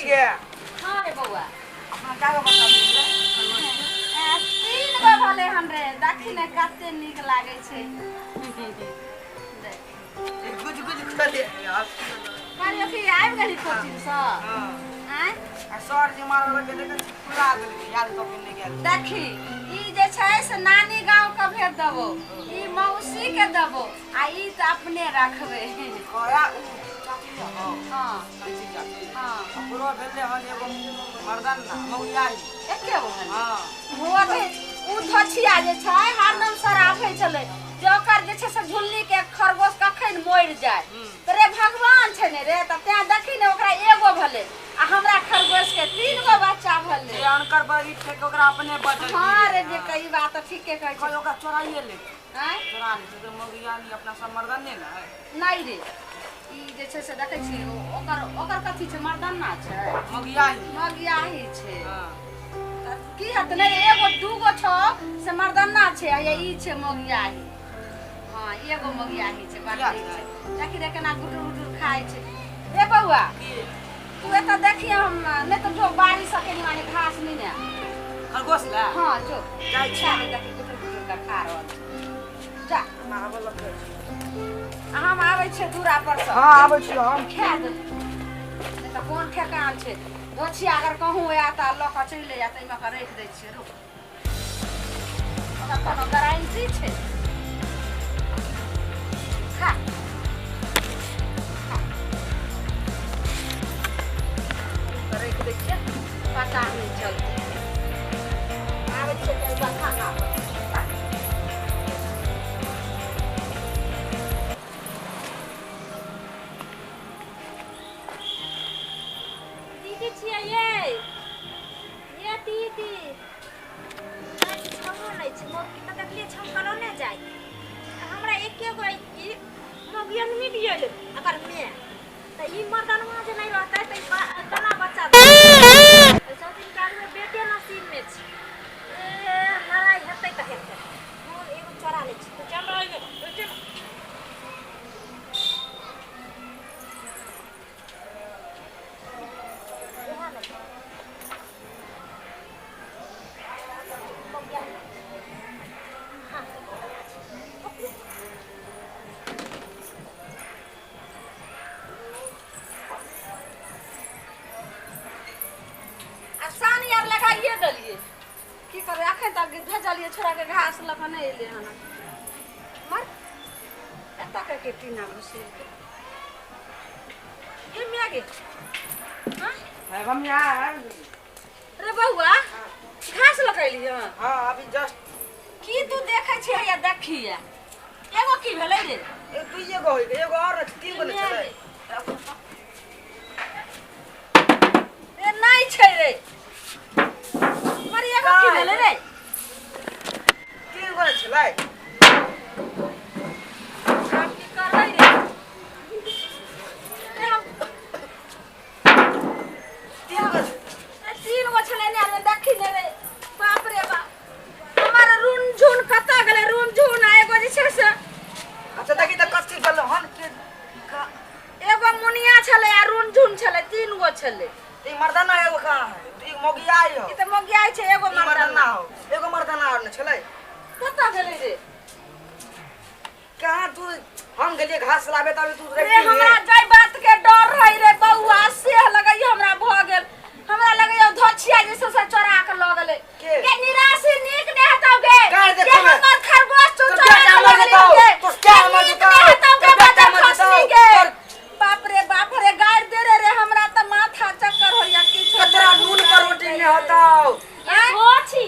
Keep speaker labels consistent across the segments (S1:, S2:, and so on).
S1: के
S2: हां रे बउआ
S1: अपना का बता दे
S2: तीन गो भले हमरे देखी ने कते नीक लागे छे
S1: गुज गुज कर दे यार
S2: मारियो की आइब गेली कोचिंग से
S1: हां
S2: हैं
S1: आ सर जी मारल के देख पूरा गेल याद तो के गेल
S2: देखी ई जे छै से नानी गांव के भेज देबो ई मौसी के देबो आ ई त अपने रखबे
S1: कोया चाची हां
S2: हां
S1: चाची
S2: हां
S1: पूरा भेले हन एगो मर्दन ना मौयाई
S2: एके गो हन
S1: हां
S2: हुआ के उ धछिया जे छै हरदम सराफे चले जोकर जे छै से झुल्ली के खरगोश कखन मोड़ जाय रे भगवान छै ने रे त त्या देखी ने ओकरा एगो भले आ हमरा खरगोश के तीन गो बच्चा भले
S1: ये अनकर बड़ी ठेक ओकरा अपने बदल
S2: हां रे जे कई बात तो ठीक के कहै छै
S1: कोई ओकरा चोराइए ले
S2: हैं
S1: चोरा ले तो मौयाई अपना सब मर्दन ने ना
S2: नहीं रे ई जे छै से देखै छी ओकर ओकर कथि छै मर्दाना छै
S1: मौयाई
S2: मगियाही छै
S1: हां
S2: की हत नहीं एगो दूगो छ से मर्दाना छै आ ई छै मगियाही हां एगो मगियाही छै बाकी छै देखि रे केना गुटुर गुटुर खाय छै ए बउआ तू एत देखिए हम ने तो जो बारिश सकेनी माने घास नहीं ने
S1: खरगोश ला
S2: हां जो
S1: जाय
S2: अच्छा रे देखि गुटुर गुटुर का खा रहल छै जा
S1: मारब लगे
S2: हम आबै छै दूरा पर से
S1: हां आबै छी हम
S2: खा दे नहीं तो कोन ठेकान छै दोछिया अगर कहूँ आता ल के चले जा तई में के रख दै छियै रुक ओकर कोनो गारंटी छै खा रख दै छियै पता नहीं चलते आबै छै कई बात खा
S3: ये दीदी आज छमो नहीं छ मोर की तकलिए छम कलो ने जाय हमरा एके गो ई मगियन में दियल अगर मैं त ई मर्दानवा जे नहीं रहता त तना बच्चा सब दिन काल में बेटे नसीब में छ ए लड़ाई हेतै त हेतै हम एगो चोरा ले छी तो चल रही बेटे
S2: आसान यार लगाइए दलिए की करे अखन तक भेजलिए छोरा के घास लक नहीं एले हन मर एता के टीना घुसे ये मिया गे हां
S1: है हम यार
S2: रे बउआ घास लगैली हन
S1: हां अभी जस्ट
S2: की तू देखे छै या देखिए एगो की भेलै रे
S1: ए दुइये गो होई एगो और तीन गो ले चले
S2: ए नहीं छै रे मरी एगो की भेलै रे
S1: तीन गो ले चले
S2: काम की करबै रे तीन गो छलै ने आमे देखि ने रे बाप रे बाप हमर रुन झुन कता गेलै रुन झुन आ एगो जे छै से
S1: अच्छा देखि त कच्ची गल हन के
S2: एगो मुनिया छलै आ रुन झुन छलै तीन गो छलै
S1: ई मर्दाना एगो कहां है ई मौगियाई हो
S2: ई त मगियाई छै एगो
S1: मर्दाना
S2: मर्दाना
S1: हो एगो मर्दाना और ने छले
S2: कता गेलै रे
S1: कहां तू हम गेलिए घास लाबे तभी तू
S2: रे हमरा जय बात के डर रही रे बउआ से लगैयो हमरा भ गेल हमरा लगैयो धछिया जैसे से चोरा के ल गेलै के निराशी नीक ने हतौ गे
S1: काहे देखो मैं
S2: हमर खरगोश
S1: तो
S2: चोरा
S1: क्या
S2: के
S1: मर
S2: ल
S1: बताओ
S2: गेलै
S1: तो क्या मर बताओ
S2: गे बाप रे गाड़ दे रे हमरा त माथा चक्कर होइया किछ
S1: कतरा नून पर रोटी में हटाओ
S3: होछि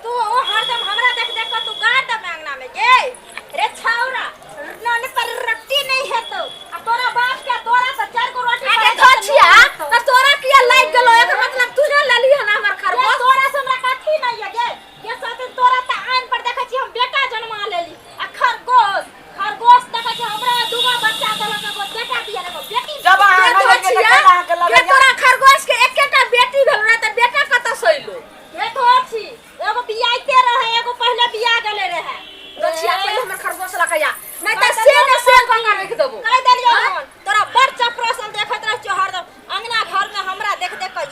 S3: तू ओ हरदम हमरा देख देख के तू गाड़ दे मांगना में गे रे छौरा नन पर रोटी नहीं है तो आ तोरा बाप के तोरा त चार गो रोटी
S2: अरे धछिया त तोरा किया लाग गेलो एकर मतलब तू न लेली हन हमर खरगोश
S3: तोरा से हमरा कथी नहीं है गे ये साथ तोरा त आन पर देखै छी हम बेटा जन्मा लेली आ खरगोश देखै छी हमरा दूगो बच्चा देलक एगो बेटा दिया एगो बेटी
S1: जब
S2: के तोरा खरगोश के एकेटा बेटी भेल ना त बेटा कत सइलो
S3: ये तो छी एगो बियाइते रहे एगो पहले बिया गेले रहे
S2: धछिया पहिले हमर खरगोश लकैया नहीं त से गंगा रख देबो
S3: कह देलियो तोरा बड़ चपरासन देखत रह छ हरदम अंगना घर में हमरा देख देख के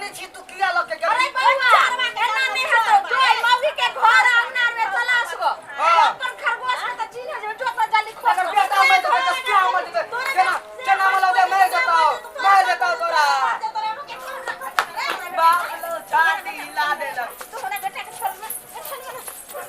S1: जाने छी तू किया लगे के
S2: अरे बउआ एना नहीं हतो जो मौगी के घर अंगना में तलाश गो अपन खरगोश के त चिन्ह जे जो त जल्दी खोज
S1: अगर बेटा मैं तो क्या मत जना जना वाला दे मैं देता तोरा बालो छाती ला देला
S2: तू होने बेटा के छोड़ मार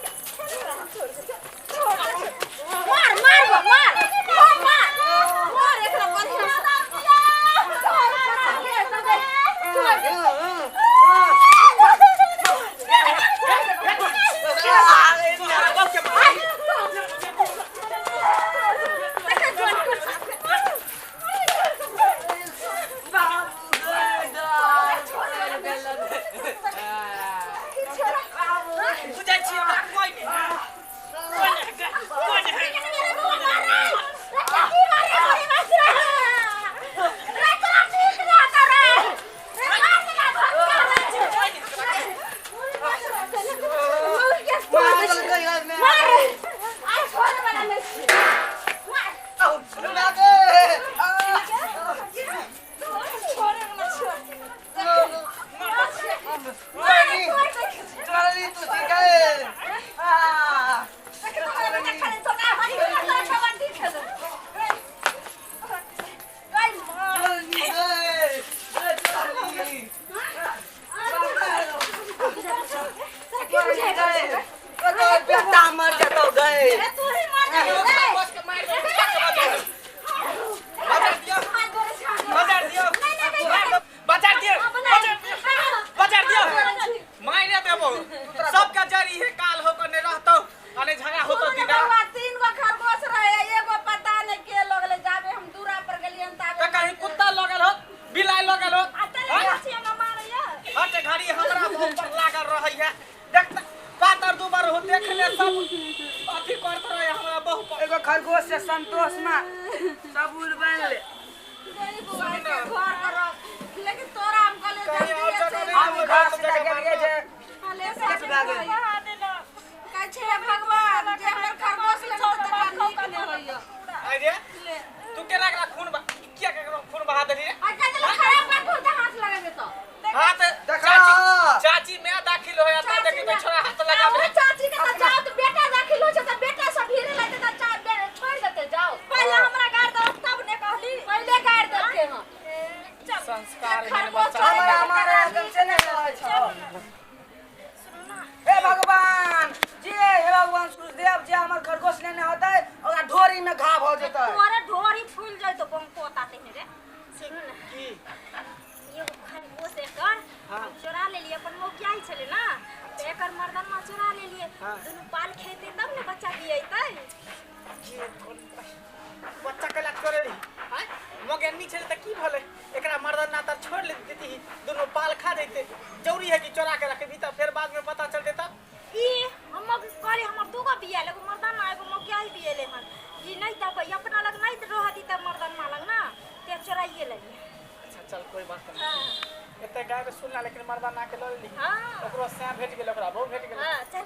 S2: एकरा
S1: खरगोश से संतोष में सब उड़ बनले
S2: लेकिन तोरा हम कहले
S1: हम घर से गेलिए जे
S2: कहै छै भगवान जे हमर खरगोश ले त नीक ने होइयो
S4: अरे तू के लागला खून क्या खून बहा देली रे
S2: आ कहले खराब बात हो हाथ लगाबे तो
S4: हाथ
S1: देखा
S4: चाची मैं दाखिल होया त देखि तो छोरा हाथ लगाबे
S2: चाची के त जाओ तो बेटा दाखिल हो छ त बेटा सब भीड़ लेते त छोड़ देते जाओ पहले हमरा गाड़ दो तब ने कहली पहले गाड़ देते हम
S4: संस्कार है बच्चा
S1: हमारा एकदम से नहीं रहे छो हे भगवान जी हे भगवान सूर्यदेव जी हमर खरगोश लेने होता है और ढोरी में घाव हो जाता है
S3: तोरे ढोरी फूल जाय तो बम पोता ते रे सुन ना
S4: की
S3: ये खरगोश एकर हम चोरा ले लिए अपन मौकिया ही छले ना तो एकर मर्दन में चोरा ले लिए दोनों पाल खेते तब ने बच्चा दियैतै
S4: बच्चा के लाग करे री हां मगे नी छले त की भले एकरा मर्दन ना त छोड़ ले देती दोनों पाल खा देते जरूरी है कि चोरा के रखे भीतर फिर बाद में पता चल देता
S3: ई हम करे हमर दूगो बिया लेगो मर्दन ना एगो मौकिया ही बिया ले हन ई नहीं तब अपना लग नहीं रह दी त मर्दन मा लग ना ते चोराइए ले
S4: अच्छा चल कोई बात नहीं एते गाय में सुनला लेकिन मर्दन ना के ले ली
S3: हां
S4: ओकरो से भेट गेल ओकरा बहु भेट गेल
S3: हां